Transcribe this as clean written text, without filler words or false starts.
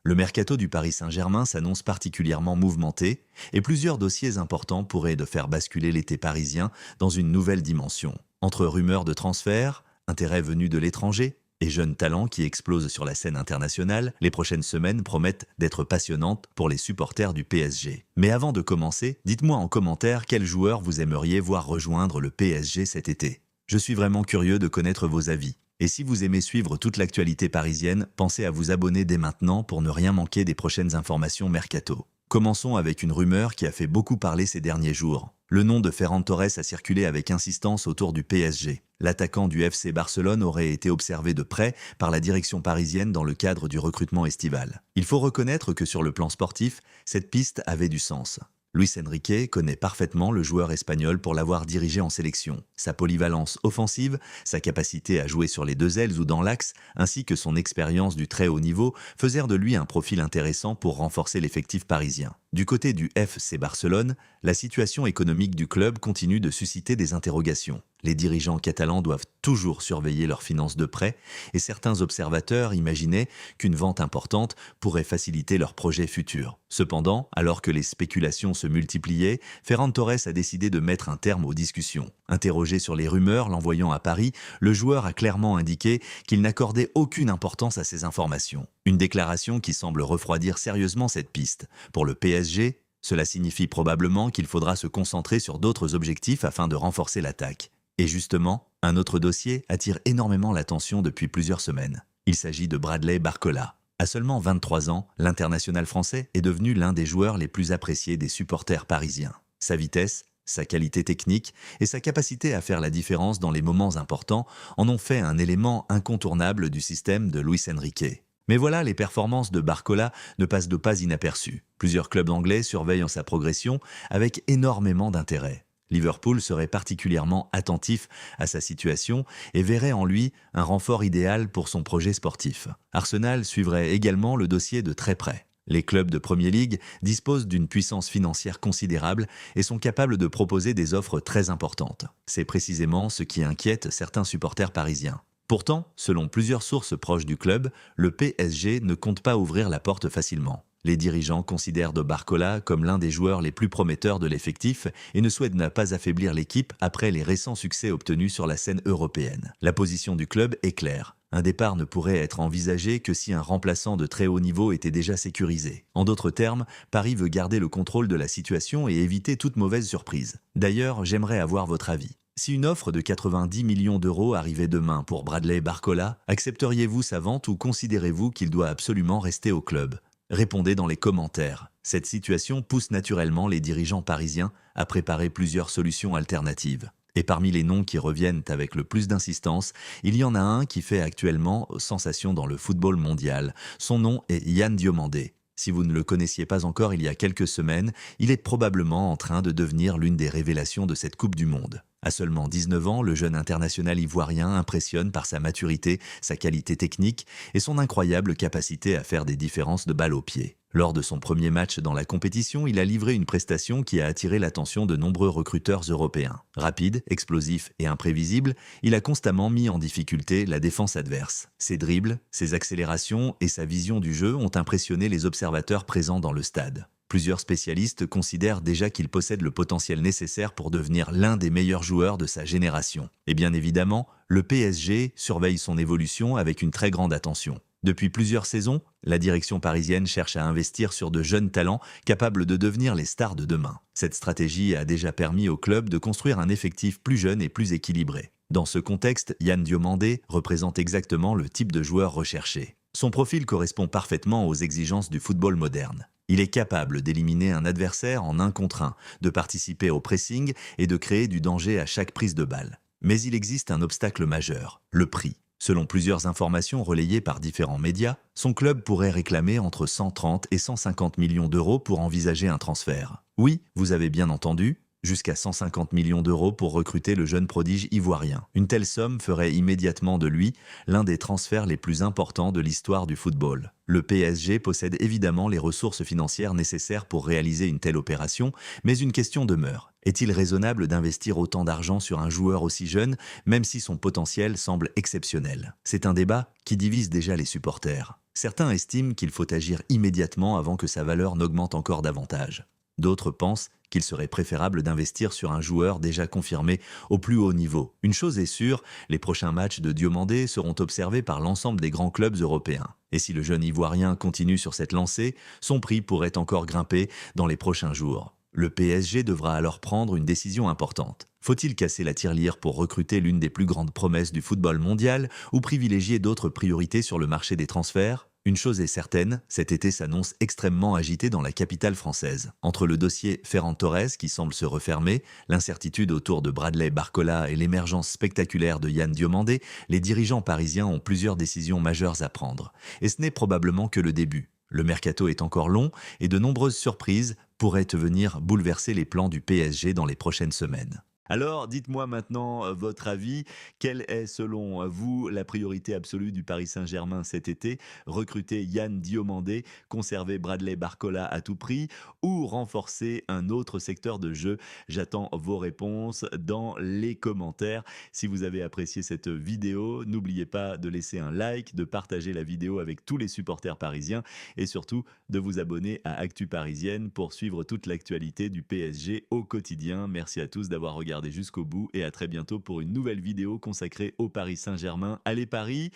Le mercato du Paris Saint-Germain s'annonce particulièrement mouvementé et plusieurs dossiers importants pourraient de faire basculer l'été parisien dans une nouvelle dimension. Entre rumeurs de transfert, intérêts venus de l'étranger et jeunes talents qui explosent sur la scène internationale, les prochaines semaines promettent d'être passionnantes pour les supporters du PSG. Mais avant de commencer, dites-moi en commentaire quel joueur vous aimeriez voir rejoindre le PSG cet été. Je suis vraiment curieux de connaître vos avis. Et si vous aimez suivre toute l'actualité parisienne, pensez à vous abonner dès maintenant pour ne rien manquer des prochaines informations mercato. Commençons avec une rumeur qui a fait beaucoup parler ces derniers jours. Le nom de Ferran Torres a circulé avec insistance autour du PSG. L'attaquant du FC Barcelone aurait été observé de près par la direction parisienne dans le cadre du recrutement estival. Il faut reconnaître que sur le plan sportif, cette piste avait du sens. Luis Enrique connaît parfaitement le joueur espagnol pour l'avoir dirigé en sélection. Sa polyvalence offensive, sa capacité à jouer sur les deux ailes ou dans l'axe, ainsi que son expérience du très haut niveau, faisaient de lui un profil intéressant pour renforcer l'effectif parisien. Du côté du FC Barcelone, la situation économique du club continue de susciter des interrogations. Les dirigeants catalans doivent toujours surveiller leurs finances de près et certains observateurs imaginaient qu'une vente importante pourrait faciliter leurs projets futurs. Cependant, alors que les spéculations se multipliaient, Ferran Torres a décidé de mettre un terme aux discussions. Interrogé sur les rumeurs l'envoyant à Paris, le joueur a clairement indiqué qu'il n'accordait aucune importance à ces informations. Une déclaration qui semble refroidir sérieusement cette piste. Pour le PSG, cela signifie probablement qu'il faudra se concentrer sur d'autres objectifs afin de renforcer l'attaque. Et justement, un autre dossier attire énormément l'attention depuis plusieurs semaines. Il s'agit de Bradley Barcola. À seulement 23 ans, l'international français est devenu l'un des joueurs les plus appréciés des supporters parisiens. Sa vitesse, sa qualité technique et sa capacité à faire la différence dans les moments importants en ont fait un élément incontournable du système de Luis Enrique. Mais voilà, les performances de Barcola ne passent de pas inaperçues. Plusieurs clubs anglais surveillent sa progression avec énormément d'intérêt. Liverpool serait particulièrement attentif à sa situation et verrait en lui un renfort idéal pour son projet sportif. Arsenal suivrait également le dossier de très près. Les clubs de Premier League disposent d'une puissance financière considérable et sont capables de proposer des offres très importantes. C'est précisément ce qui inquiète certains supporters parisiens. Pourtant, selon plusieurs sources proches du club, le PSG ne compte pas ouvrir la porte facilement. Les dirigeants considèrent de Barcola comme l'un des joueurs les plus prometteurs de l'effectif et ne souhaitent ne pas affaiblir l'équipe après les récents succès obtenus sur la scène européenne. La position du club est claire. Un départ ne pourrait être envisagé que si un remplaçant de très haut niveau était déjà sécurisé. En d'autres termes, Paris veut garder le contrôle de la situation et éviter toute mauvaise surprise. D'ailleurs, j'aimerais avoir votre avis. Si une offre de 90 millions d'euros arrivait demain pour Bradley Barcola, accepteriez-vous sa vente ou considérez-vous qu'il doit absolument rester au club ? Répondez dans les commentaires. Cette situation pousse naturellement les dirigeants parisiens à préparer plusieurs solutions alternatives. Et parmi les noms qui reviennent avec le plus d'insistance, il y en a un qui fait actuellement sensation dans le football mondial. Son nom est Yann Diomandé. Si vous ne le connaissiez pas encore il y a quelques semaines, il est probablement en train de devenir l'une des révélations de cette Coupe du Monde. À seulement 19 ans, le jeune international ivoirien impressionne par sa maturité, sa qualité technique et son incroyable capacité à faire des différences de balle au pied. Lors de son premier match dans la compétition, il a livré une prestation qui a attiré l'attention de nombreux recruteurs européens. Rapide, explosif et imprévisible, il a constamment mis en difficulté la défense adverse. Ses dribbles, ses accélérations et sa vision du jeu ont impressionné les observateurs présents dans le stade. Plusieurs spécialistes considèrent déjà qu'il possède le potentiel nécessaire pour devenir l'un des meilleurs joueurs de sa génération. Et bien évidemment, le PSG surveille son évolution avec une très grande attention. Depuis plusieurs saisons, la direction parisienne cherche à investir sur de jeunes talents capables de devenir les stars de demain. Cette stratégie a déjà permis au club de construire un effectif plus jeune et plus équilibré. Dans ce contexte, Yann Diomandé représente exactement le type de joueur recherché. Son profil correspond parfaitement aux exigences du football moderne. Il est capable d'éliminer un adversaire en 1 contre 1, de participer au pressing et de créer du danger à chaque prise de balle. Mais il existe un obstacle majeur, le prix. Selon plusieurs informations relayées par différents médias, son club pourrait réclamer entre 130 et 150 millions d'euros pour envisager un transfert. Oui, vous avez bien entendu, jusqu'à 150 millions d'euros pour recruter le jeune prodige ivoirien. Une telle somme ferait immédiatement de lui l'un des transferts les plus importants de l'histoire du football. Le PSG possède évidemment les ressources financières nécessaires pour réaliser une telle opération, mais une question demeure. Est-il raisonnable d'investir autant d'argent sur un joueur aussi jeune, même si son potentiel semble exceptionnel? C'est un débat qui divise déjà les supporters. Certains estiment qu'il faut agir immédiatement avant que sa valeur n'augmente encore davantage. D'autres pensent qu'il serait préférable d'investir sur un joueur déjà confirmé au plus haut niveau. Une chose est sûre, les prochains matchs de Diomandé seront observés par l'ensemble des grands clubs européens. Et si le jeune Ivoirien continue sur cette lancée, son prix pourrait encore grimper dans les prochains jours. Le PSG devra alors prendre une décision importante. Faut-il casser la tirelire pour recruter l'une des plus grandes promesses du football mondial ou privilégier d'autres priorités sur le marché des transferts? Une chose est certaine, cet été s'annonce extrêmement agité dans la capitale française. Entre le dossier Ferran Torres qui semble se refermer, l'incertitude autour de Bradley Barcola et l'émergence spectaculaire de Yann Diomandé, les dirigeants parisiens ont plusieurs décisions majeures à prendre. Et ce n'est probablement que le début. Le mercato est encore long et de nombreuses surprises pourraient venir bouleverser les plans du PSG dans les prochaines semaines. Alors, dites-moi maintenant votre avis. Quelle est, selon vous, la priorité absolue du Paris Saint-Germain cet été? Recruter Yann Diomandé, conserver Bradley Barcola à tout prix ou renforcer un autre secteur de jeu? J'attends vos réponses dans les commentaires. Si vous avez apprécié cette vidéo, n'oubliez pas de laisser un like, de partager la vidéo avec tous les supporters parisiens et surtout de vous abonner à Actu Parisienne pour suivre toute l'actualité du PSG au quotidien. Merci à tous d'avoir regardé jusqu'au bout et à très bientôt pour une nouvelle vidéo consacrée au Paris Saint-Germain. Allez Paris!